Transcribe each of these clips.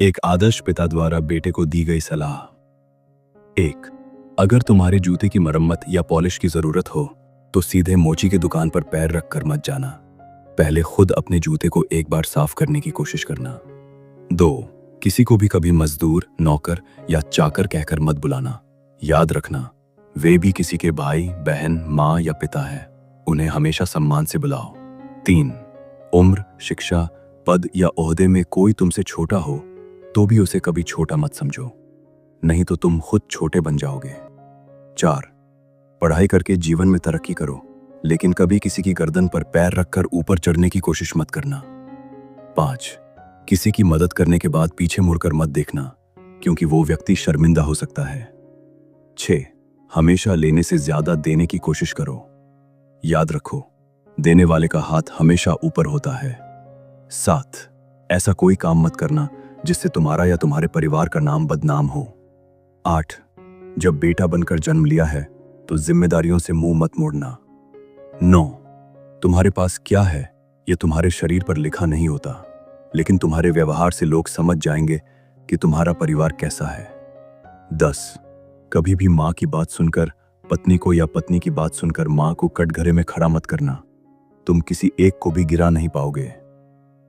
एक आदर्श पिता द्वारा बेटे को दी गई सलाह। 1. अगर तुम्हारे जूते की मरम्मत या पॉलिश की जरूरत हो तो सीधे मोची की दुकान पर पैर रख कर मत जाना। पहले खुद अपने जूते को एक बार साफ करने की कोशिश करना। 2. किसी को भी कभी मजदूर, नौकर या चाकर कहकर मत बुलाना। याद रखना, वे भी किसी के भाई, बहन, माँ या पिता है। उन्हें हमेशा सम्मान से बुलाओ। 3. उम्र, शिक्षा, पद या ओहदे में कोई तुमसे छोटा हो तो भी उसे कभी छोटा मत समझो, नहीं तो तुम खुद छोटे बन जाओगे। 4. पढ़ाई करके जीवन में तरक्की करो, लेकिन कभी किसी की गर्दन पर पैर रखकर ऊपर चढ़ने की कोशिश मत करना। 5. किसी की मदद करने के बाद पीछे मुड़कर मत देखना, क्योंकि वो व्यक्ति शर्मिंदा हो सकता है। 6. हमेशा लेने से ज्यादा देने की कोशिश करो। याद रखो, देने वाले का हाथ हमेशा ऊपर होता है। 7. ऐसा कोई काम मत करना जिससे तुम्हारा या तुम्हारे परिवार का नाम बदनाम हो। 8. जब बेटा बनकर जन्म लिया है तो जिम्मेदारियों से मुंह मत मोड़ना। 9. तुम्हारे पास क्या है यह तुम्हारे शरीर पर लिखा नहीं होता, लेकिन तुम्हारे व्यवहार से लोग समझ जाएंगे कि तुम्हारा परिवार कैसा है। 10. कभी भी मां की बात सुनकर पत्नी को या पत्नी की बात सुनकर मां को कटघरे में खड़ा मत करना, तुम किसी एक को भी गिरा नहीं पाओगे।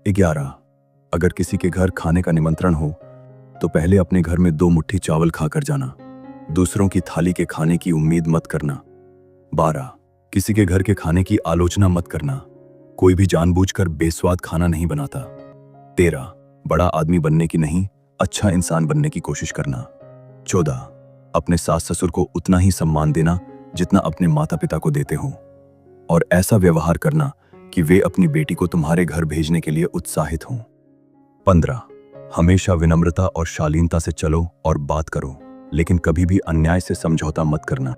11. अगर किसी के घर खाने का निमंत्रण हो तो पहले अपने घर में 2 मुट्ठी चावल खाकर जाना, दूसरों की थाली के खाने की उम्मीद मत करना। 12. किसी के घर के खाने की आलोचना मत करना, कोई भी जानबूझकर बेस्वाद खाना नहीं बनाता। 13. बड़ा आदमी बनने की नहीं, अच्छा इंसान बनने की कोशिश करना। 14. अपने सास ससुर को उतना ही सम्मान देना जितना अपने माता पिता को देते हो, और ऐसा व्यवहार करना कि वे अपनी बेटी को तुम्हारे घर भेजने के लिए उत्साहित हों। 15. हमेशा विनम्रता और शालीनता से चलो और बात करो, लेकिन कभी भी अन्याय से समझौता मत करना।